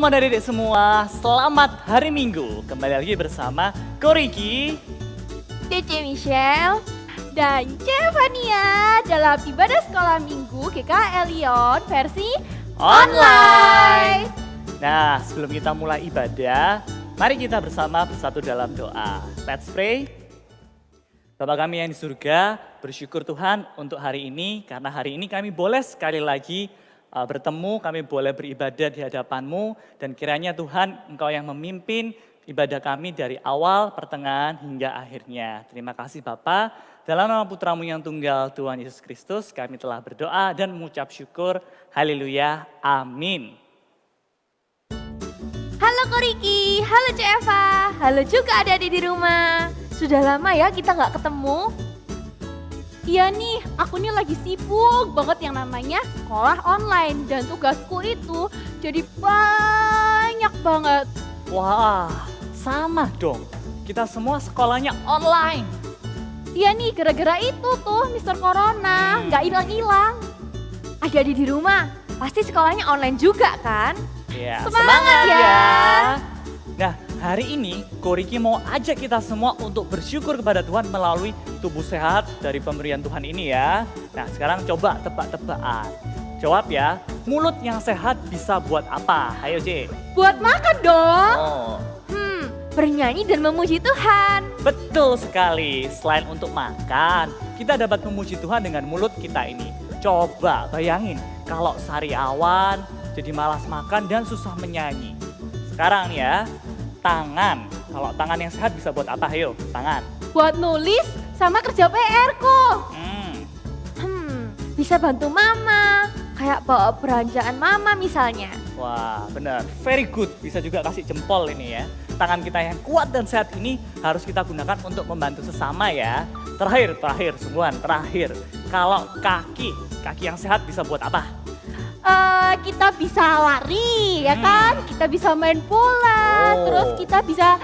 Shalom adik-adik semua, selamat hari Minggu. Kembali lagi bersama Koriki, Cece Michelle, dan Cevania dalam ibadah sekolah minggu GKL Lyon versi online. Nah, sebelum kita mulai ibadah, mari kita bersama bersatu dalam doa. Let's pray. Bapa kami yang di surga, bersyukur Tuhan untuk hari ini, karena hari ini kami boleh sekali lagi bertemu, kami boleh beribadah di hadapan-Mu, dan kiranya Tuhan Engkau yang memimpin ibadah kami dari awal, pertengahan, hingga akhirnya. Terima kasih Bapa. Dalam nama Putra-Mu yang tunggal, Tuhan Yesus Kristus, kami telah berdoa dan mengucap syukur. Haleluya, amin. Halo Koriki, halo Ceva, halo juga adik-adik di rumah. Sudah lama ya kita nggak ketemu. Iya nih, aku nih lagi sibuk banget yang namanya sekolah online. Dan tugasku itu jadi banyak banget. Wah, sama dong. Kita semua sekolahnya online. Iya nih, gara-gara itu tuh Mister Corona nggak hilang-hilang. Adik-adik di rumah, pasti sekolahnya online juga kan? Ya, Semangat ya. Nah, hari ini Koriki mau ajak kita semua untuk bersyukur kepada Tuhan melalui tubuh sehat dari pemberian Tuhan ini ya. Nah, sekarang coba tebak-tebakan. Jawab ya, mulut yang sehat bisa buat apa? Ayo J. Buat makan dong. Oh, Bernyanyi dan memuji Tuhan. betul sekali. Selain untuk makan, kita dapat memuji Tuhan dengan mulut kita ini. Coba bayangin kalau sariawan jadi malas makan dan susah menyanyi. Sekarang nih ya, tangan. Kalau tangan yang sehat bisa buat apa? Ayo, tangan. Buat nulis sama kerja PR kok. Bisa bantu mama. Kayak bawa belanjaan mama misalnya. Wah, benar. Very good. Bisa juga kasih jempol ini ya. Tangan kita yang kuat dan sehat ini harus kita gunakan untuk membantu sesama ya. Terakhir, semua terakhir. Kalau kaki yang sehat bisa buat apa? Kita bisa lari ya kan. Kita bisa main bola. Oh. Terus kita bisa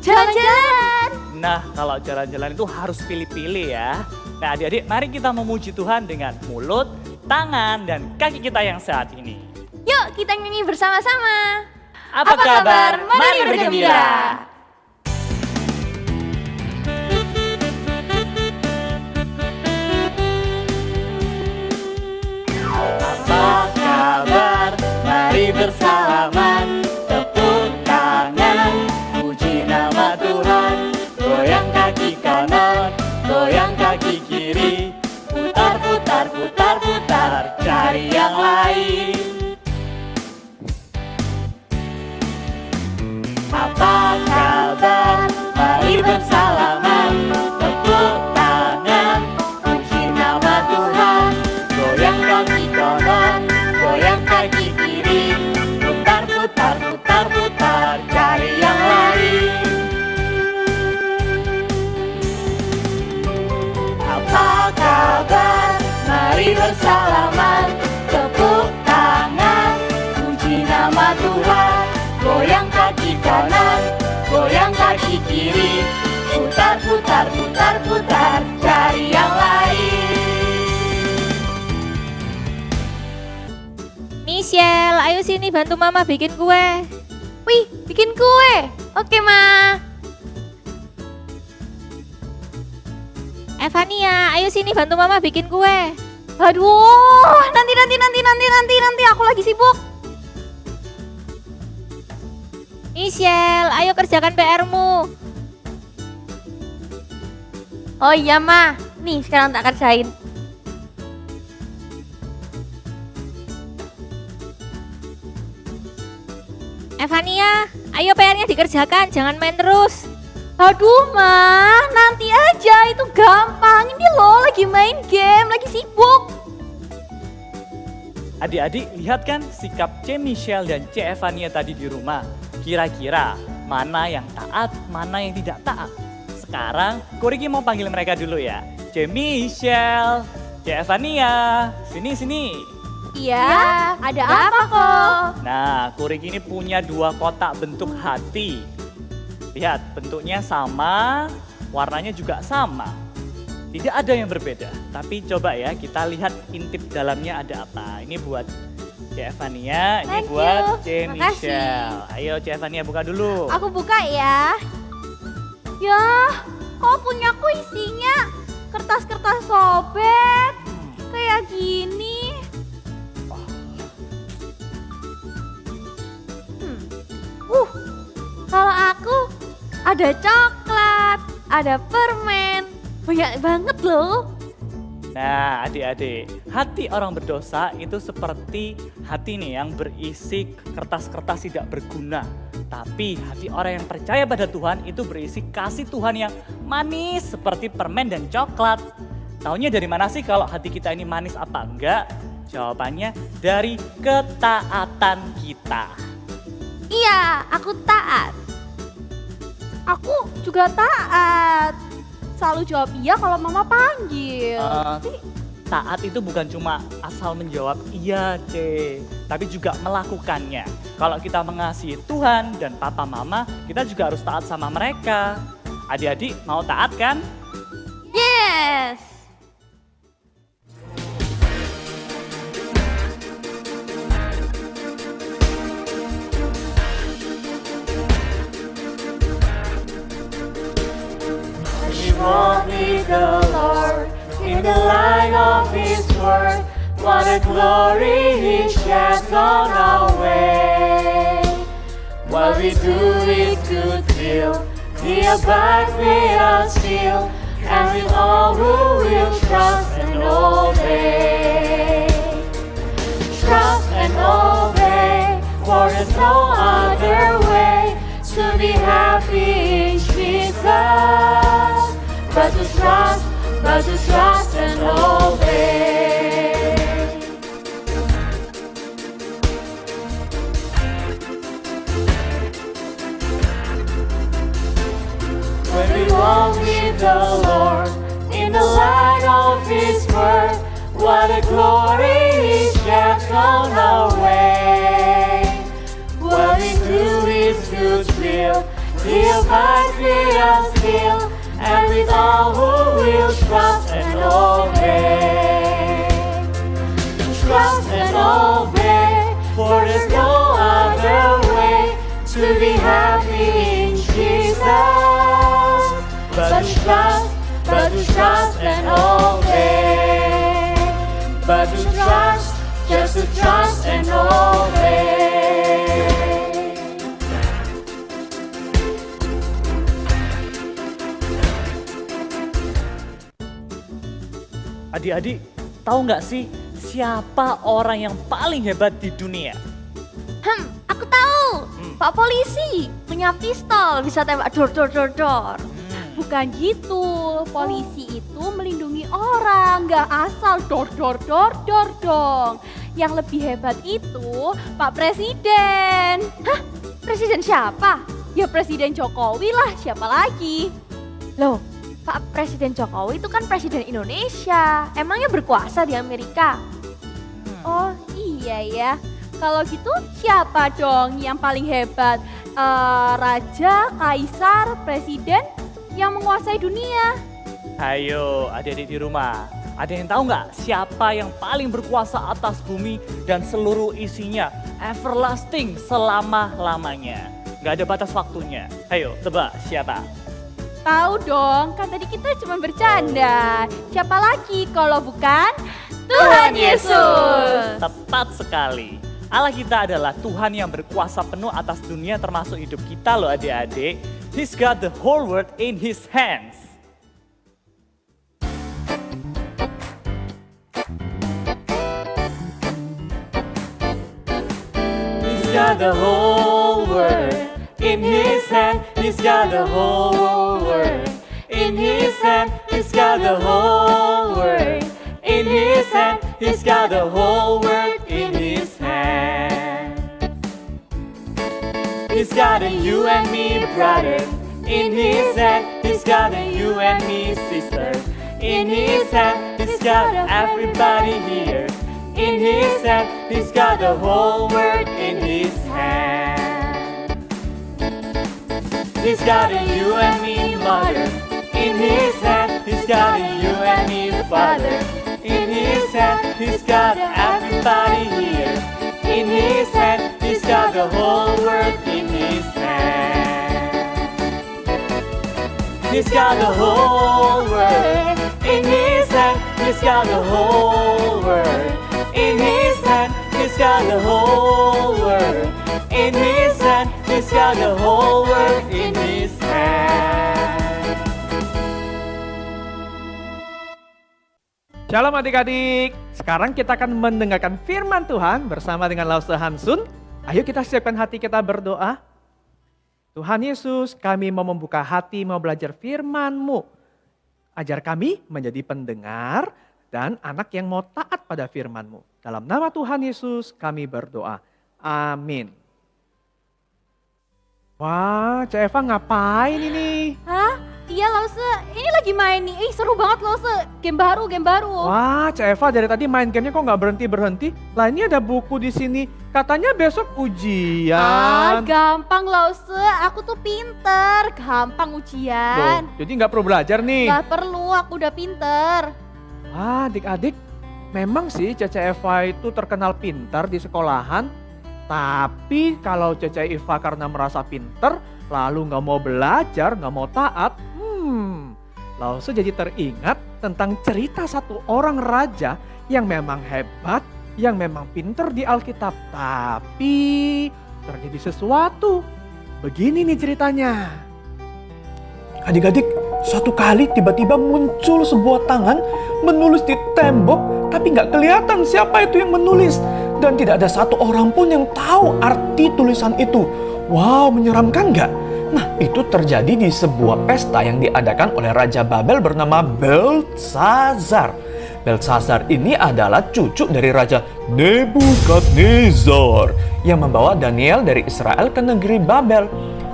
jalan-jalan. Nah, kalau jalan-jalan itu harus pilih-pilih ya. Nah, adik-adik, mari kita memuji Tuhan dengan mulut, tangan, dan kaki kita yang sehat ini. Yuk kita nyanyi bersama-sama. Apa kabar? Mari bergembira. Apa kabar? Mari bersalaman, tepuk tangan, puji nama Tuhan. Goyang kaki kanan, goyang kaki kiri, putar, putar, putar, putar, cari yang lain. Apa kabar? Mari bersalaman, tepuk tangan, puji nama Tuhan. Goyang kaki kanan, goyang kaki kiri, putar, putar, putar, putar, cari yang lain. Apa kabar? Mari bersalaman, tepuk tangan, puji nama Tuhan. Goyang kaki kanan, goyang kaki kiri, putar, putar, putar, putar, cari yang lain. Michelle, ayo sini bantu mama bikin kue. Wih, bikin kue. Oke, Ma. Evania, ayo sini bantu mama bikin kue. Aduh, nanti aku lagi sibuk. Michelle, ayo kerjakan PR-mu. Oh iya, Ma. Nih, sekarang tak kerjain. Evania, ayo PR-nya dikerjakan, jangan main terus. Aduh, Ma, nanti aja, itu gampang. Ini loh lagi main game, lagi sibuk. Adik-adik, lihat kan sikap C. Michelle dan C. Evania tadi di rumah. Kira-kira mana yang taat, mana yang tidak taat. Sekarang Koriki mau panggil mereka dulu ya. C. Michelle, C. Evania, sini. Iya, ada apa kok? Nah, Koriki ini punya dua kotak bentuk hati. Lihat, bentuknya sama, warnanya juga sama. Tidak ada yang berbeda, tapi coba ya kita lihat intip dalamnya ada apa. Ini buat Cek Evania, ini Thank buat you. C. Makasih. Michelle. Ayo Cek Evania buka dulu. Aku buka ya. Ya, kok punyaku isinya kertas-kertas sobek kayak gini. Kalau aku ada coklat, ada permen, banyak banget loh. Nah adik-adik, hati orang berdosa itu seperti hati nih yang berisi kertas-kertas tidak berguna. Tapi hati orang yang percaya pada Tuhan itu berisi kasih Tuhan yang manis seperti permen dan coklat. Taunya dari mana sih kalau hati kita ini manis apa enggak? Jawabannya dari ketaatan kita. Iya, aku taat. Aku juga taat. Selalu jawab iya kalau mama panggil. Taat itu bukan cuma asal menjawab iya C, tapi juga melakukannya. Kalau kita mengasihi Tuhan dan papa mama, kita juga harus taat sama mereka. Adik-adik mau taat kan? Yes. Walk with the Lord in the light of His word. What a glory He sheds on our way. What we do is good will. He abides with us still, and with all who will trust and obey. Trust and obey, for there's no other way to be happy in Jesus. But to trust and obey. When we walk with the Lord in the light of His word, what a glory He sheds on our way. What we do is good will, He abides with us still, and with all who will trust and obey. Trust and obey, for there's no other way to be happy in Jesus. But to trust and obey. But to trust, just to trust and obey. Adik-adik, tahu nggak sih siapa orang yang paling hebat di dunia? Aku tahu. Pak polisi punya pistol, bisa tembak dor dor dor dor. Bukan gitu, polisi itu melindungi orang, nggak asal dor dor dor dor dong. Yang lebih hebat itu Pak Presiden. Hah? Presiden siapa? Ya Presiden Jokowi lah, siapa lagi? Loh, Pak Presiden Jokowi itu kan Presiden Indonesia. Emangnya berkuasa di Amerika? Oh iya ya. Kalau gitu siapa dong yang paling hebat? Raja, kaisar, presiden yang menguasai dunia? Ayo adik-adik di rumah, ada yang tahu nggak siapa yang paling berkuasa atas bumi dan seluruh isinya? Everlasting, selama-lamanya. Nggak ada batas waktunya. Ayo tebak siapa? Tahu dong, kan tadi kita cuma bercanda. Siapa lagi kalau bukan Tuhan Yesus? Tepat sekali. Allah kita adalah Tuhan yang berkuasa penuh atas dunia termasuk hidup kita loh adik-adik. He's got the whole world in His hands. He's got the whole world in His hand. He's got the whole world in His hand. He's got the whole world in His hand. He's got the whole world in His hand. He's got a you and me brother in His hand. He's got a you and me sister in His hand. He's got everybody here in His hand. He's got the whole world in His hand. He's got a you and me mother in His hand. He's got a you and me father in His hand. He's got everybody here in his hand. He's got the whole world in his hand. He's got the whole world in his hand. He's got the whole world in his hand. He's got the whole world in his hand. He's got the whole world in his hand. Shalom adik-adik. Sekarang kita akan mendengarkan firman Tuhan bersama dengan Lause Hansun. Ayo kita siapkan hati kita berdoa. Tuhan Yesus, kami mau membuka hati, mau belajar firman-Mu. Ajar kami menjadi pendengar dan anak yang mau taat pada firman-Mu. Dalam nama Tuhan Yesus kami berdoa. Amin. Wah, Cek Eva ngapain ini? Hah? Iya Lause, ini lagi main nih. Seru banget Lause, game baru. Wah, Cek Eva dari tadi main gamenya kok nggak berhenti. Lah ini ada buku di sini. Katanya besok ujian. Gampang Lause, aku tuh pinter. Gampang ujian. Loh, jadi nggak perlu belajar nih. Gak perlu, aku udah pinter. Wah, adik-adik, memang sih Cece Eva itu terkenal pintar di sekolahan. Tapi kalau Cece Eva karena merasa pintar, lalu nggak mau belajar, nggak mau taat, Lause jadi teringat tentang cerita satu orang raja yang memang hebat, yang memang pintar di Alkitab. Tapi terjadi sesuatu. Begini nih ceritanya. Adik-adik, suatu kali tiba-tiba muncul sebuah tangan menulis di tembok, tapi nggak kelihatan siapa itu yang menulis. Dan tidak ada satu orang pun yang tahu arti tulisan itu. Wow, menyeramkan nggak? Nah, itu terjadi di sebuah pesta yang diadakan oleh Raja Babel bernama Beltsazar. Beltsazar ini adalah cucu dari Raja Nebukadnezar yang membawa Daniel dari Israel ke negeri Babel.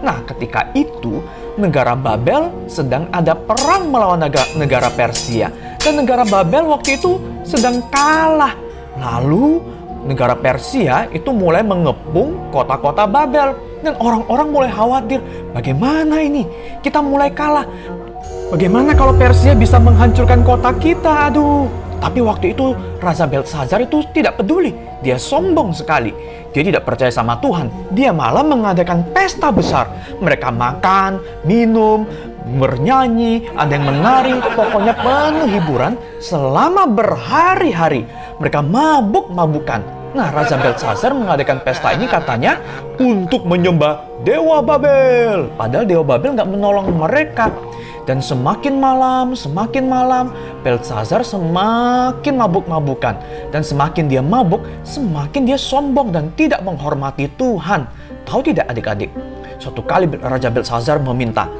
Nah, ketika itu negara Babel sedang ada perang melawan negara Persia. Dan negara Babel waktu itu sedang kalah. Lalu negara Persia itu mulai mengepung kota-kota Babel. Dan orang-orang mulai khawatir, bagaimana ini? Kita mulai kalah. Bagaimana kalau Persia bisa menghancurkan kota kita? Aduh. Tapi waktu itu Raja Beltsazar itu tidak peduli. Dia sombong sekali. Dia tidak percaya sama Tuhan. Dia malah mengadakan pesta besar. Mereka makan, minum, bernyanyi, ada yang menari. Pokoknya penuh hiburan selama berhari-hari. Mereka mabuk-mabukan. Nah, Raja Beltsazar mengadakan pesta ini katanya untuk menyembah Dewa Babel. Padahal Dewa Babel nggak menolong mereka. Dan semakin malam, Beltsazar semakin mabuk-mabukan. Dan semakin dia mabuk, semakin dia sombong dan tidak menghormati Tuhan. Tahu tidak adik-adik? Suatu kali Raja Beltsazar meminta,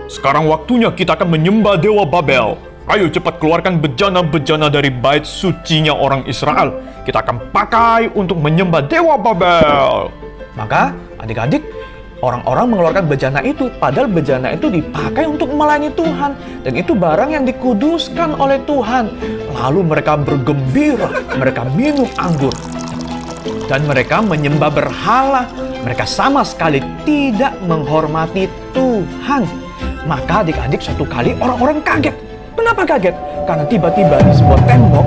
"Sekarang waktunya kita akan menyembah Dewa Babel. Ayo cepat keluarkan bejana-bejana dari bait sucinya orang Israel. Kita akan pakai untuk menyembah Dewa Babel." Maka adik-adik, orang-orang mengeluarkan bejana itu. Padahal bejana itu dipakai untuk melayani Tuhan. Dan itu barang yang dikuduskan oleh Tuhan. Lalu mereka bergembira, mereka minum anggur. Dan mereka menyembah berhala. Mereka sama sekali tidak menghormati Tuhan. Maka adik-adik suatu kali orang-orang kaget. Kenapa kaget? Karena tiba-tiba di sebuah tembok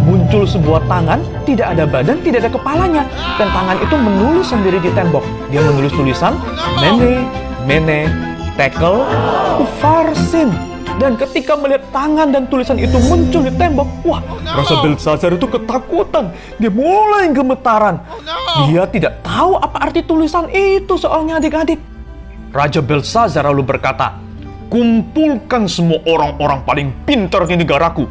muncul sebuah tangan, tidak ada badan, tidak ada kepalanya. Dan tangan itu menulis sendiri di tembok. Dia menulis tulisan, Mene, Tekel, Ufarsin. Dan ketika melihat tangan dan tulisan itu muncul di tembok, wah, Raja Beltsazar itu ketakutan. Dia mulai gemetaran. Dia tidak tahu apa arti tulisan itu soalnya adik-adik. Raja Beltsazar lalu berkata, "Kumpulkan semua orang-orang paling pintar di negaraku.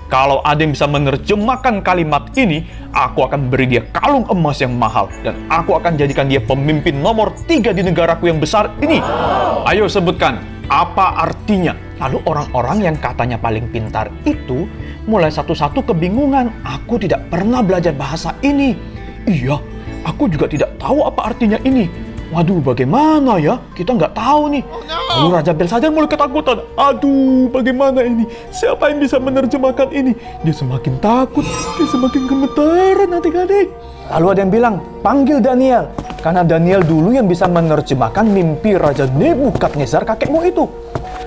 Kalau ada yang bisa menerjemahkan kalimat ini, aku akan beri dia kalung emas yang mahal. Dan aku akan jadikan dia pemimpin nomor 3 di negaraku yang besar ini. Ayo sebutkan, apa artinya?" Lalu orang-orang yang katanya paling pintar itu mulai satu-satu kebingungan. Aku tidak pernah belajar bahasa ini. Iya, aku juga tidak tahu apa artinya ini. Waduh, bagaimana ya? Kita nggak tahu nih. Lalu Raja Beltsazar mulai ketakutan. Aduh, bagaimana ini? Siapa yang bisa menerjemahkan ini? Dia semakin takut, dia semakin gemetaran adik-adik. Lalu ada yang bilang, panggil Daniel. Karena Daniel dulu yang bisa menerjemahkan mimpi Raja Nebukadnezar kakekmu itu.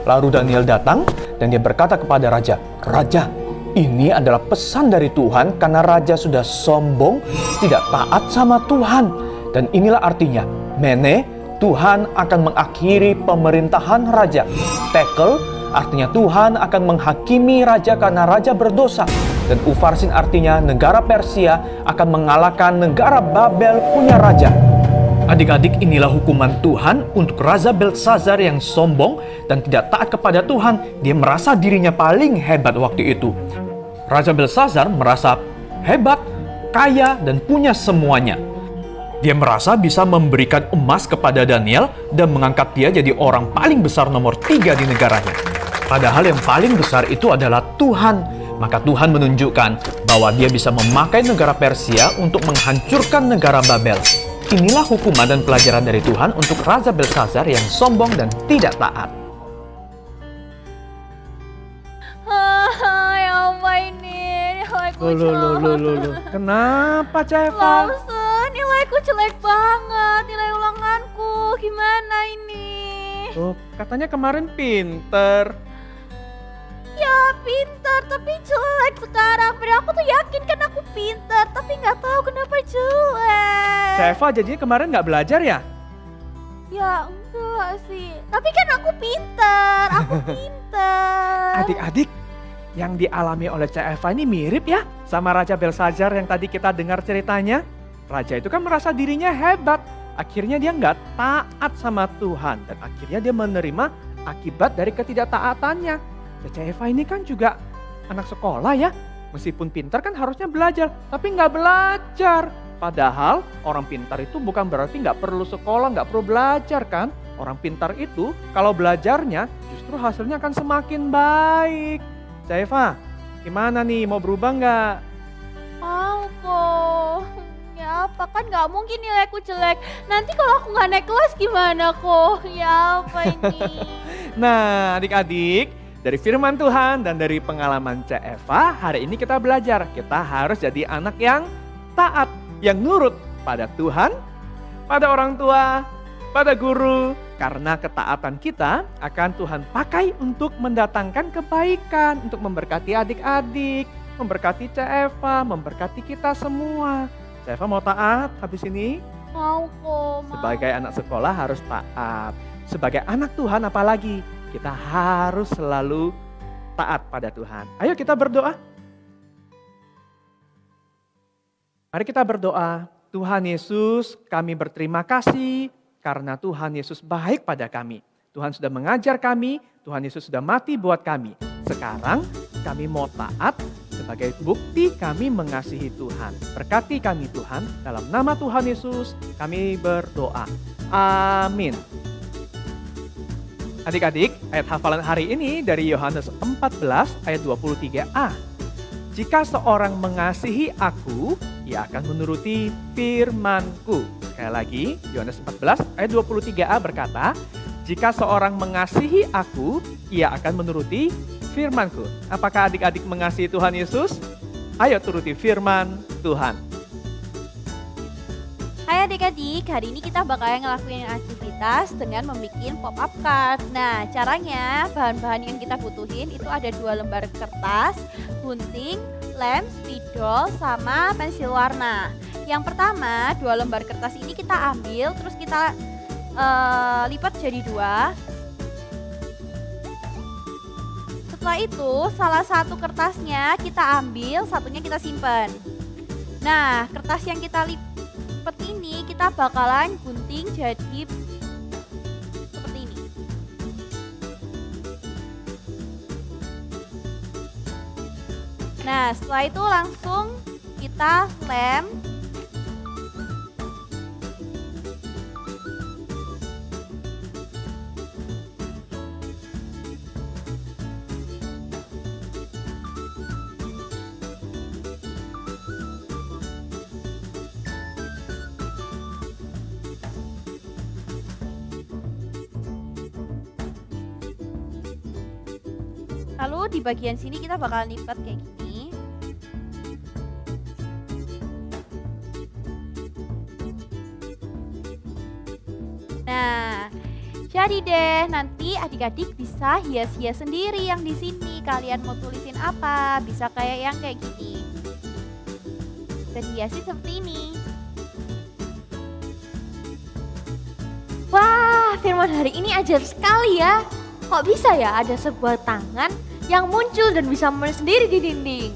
Lalu Daniel datang dan dia berkata kepada Raja, "Raja, Ini adalah pesan dari Tuhan karena raja sudah sombong, tidak taat sama Tuhan. Dan inilah artinya, mene, Tuhan akan mengakhiri pemerintahan raja. Tekel, artinya Tuhan akan menghakimi raja karena raja berdosa. Dan Ufarsin artinya negara Persia akan mengalahkan negara Babel punya raja. Adik-adik, inilah hukuman Tuhan untuk Raja Belsazar yang sombong dan tidak taat kepada Tuhan. Dia merasa dirinya paling hebat waktu itu. Raja Belsazar merasa hebat, kaya, dan punya semuanya. Dia merasa bisa memberikan emas kepada Daniel dan mengangkat dia jadi orang paling besar nomor 3 di negaranya. Padahal yang paling besar itu adalah Tuhan. Maka Tuhan menunjukkan bahwa dia bisa memakai negara Persia untuk menghancurkan negara Babel. Inilah hukuman dan pelajaran dari Tuhan untuk Raja Belsazar yang sombong dan tidak taat. Ya apa ini? Nilaiku jelek. Kenapa, Ceva? Lawson, nilaiku jelek banget. Nilai ulanganku. Gimana ini? Oh, katanya kemarin pinter. Ya pintar, tapi jelek sekarang. Padahal aku tuh yakin kan aku pintar, tapi nggak tahu kenapa jelek. Ceva jadinya kemarin nggak belajar ya? Ya enggak sih. Tapi kan aku pintar, aku pintar. Adik-adik, yang dialami oleh Ceva ini mirip ya sama Raja Belsazar yang tadi kita dengar ceritanya. Raja itu kan merasa dirinya hebat. Akhirnya dia nggak taat sama Tuhan. Dan akhirnya dia menerima akibat dari ketidaktaatannya. Ceva ini kan juga anak sekolah ya. Meskipun pintar kan harusnya belajar, tapi nggak belajar. Padahal orang pintar itu bukan berarti nggak perlu sekolah, nggak perlu belajar kan. Orang pintar itu kalau belajarnya justru hasilnya akan semakin baik. Ceva, gimana nih, mau berubah nggak? Mau kok. Ya apa kan nggak mungkin nilaiku jelek. Nanti kalau aku nggak naik kelas gimana kok? Ya apa ini? Nah adik-adik, dari firman Tuhan dan dari pengalaman Ceva, hari ini kita belajar. Kita harus jadi anak yang taat, yang nurut pada Tuhan, pada orang tua, pada guru. Karena ketaatan kita akan Tuhan pakai untuk mendatangkan kebaikan, untuk memberkati adik-adik, memberkati Ceva, memberkati kita semua. Ceva mau taat habis ini? Mau kok. Mau. Sebagai anak sekolah harus taat. Sebagai anak Tuhan apalagi? Kita harus selalu taat pada Tuhan. Ayo kita berdoa. Mari kita berdoa. Tuhan Yesus, kami berterima kasih karena Tuhan Yesus baik pada kami. Tuhan sudah mengajar kami, Tuhan Yesus sudah mati buat kami. Sekarang kami mau taat sebagai bukti kami mengasihi Tuhan. Berkati kami Tuhan, dalam nama Tuhan Yesus kami berdoa. Amin. Adik-adik, ayat hafalan hari ini dari Yohanes 14 ayat 23a. Jika seorang mengasihi aku, ia akan menuruti firman-Ku. Sekali lagi, Yohanes 14 ayat 23a berkata, jika seorang mengasihi aku, ia akan menuruti firman-Ku. Apakah adik-adik mengasihi Tuhan Yesus? Ayo turuti firman Tuhan. Hai adik-adik, hari ini kita bakal ngelakuin aktivitas dengan membuat pop-up card. Nah, caranya bahan-bahan yang kita butuhin itu ada 2 lembar kertas, gunting, lem, spidol, sama pensil warna. Yang pertama, 2 lembar kertas ini kita ambil, terus kita lipat jadi 2. Setelah itu, salah satu kertasnya kita ambil, satunya kita simpan. Nah, kertas yang kita lipat ini kita bakalan gunting jadi seperti ini. Nah, setelah itu langsung kita lem. Lalu di bagian sini kita bakal lipat kayak gini. Nah, Jadi deh, nanti adik-adik bisa hias-hias sendiri yang di sini. Kalian mau tulisin apa? Bisa kayak yang kayak gini. Dan hiasi seperti ini. Wah, firman hari ini ajaib sekali ya. Kok bisa ya ada sebuah tangan yang muncul dan bisa menulis sendiri di dinding?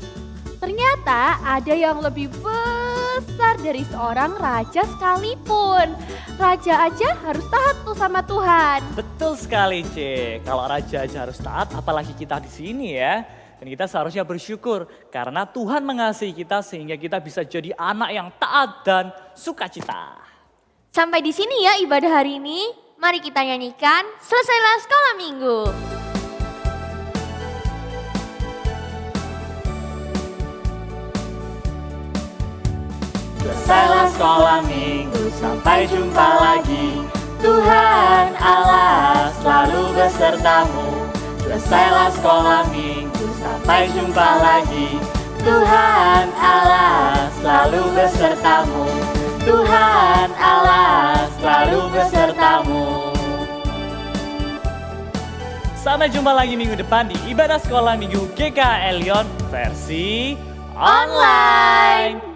Ternyata ada yang lebih besar dari seorang raja sekalipun. Raja aja harus taat tuh sama Tuhan. Betul sekali, C. Kalau raja aja harus taat, apalagi kita di sini ya. Dan kita seharusnya bersyukur karena Tuhan mengasihi kita sehingga kita bisa jadi anak yang taat dan sukacita. Sampai di sini ya ibadah hari ini. Mari kita nyanyikan Selesailah Sekolah Minggu. Selesailah sekolah minggu, sampai jumpa lagi. Tuhan Allah selalu besertamu. Selesailah sekolah minggu, sampai jumpa lagi. Tuhan Allah selalu besertamu. Tuhan Allah selalu besertamu. Sampai jumpa lagi minggu depan di ibadah sekolah minggu GK Elion versi online.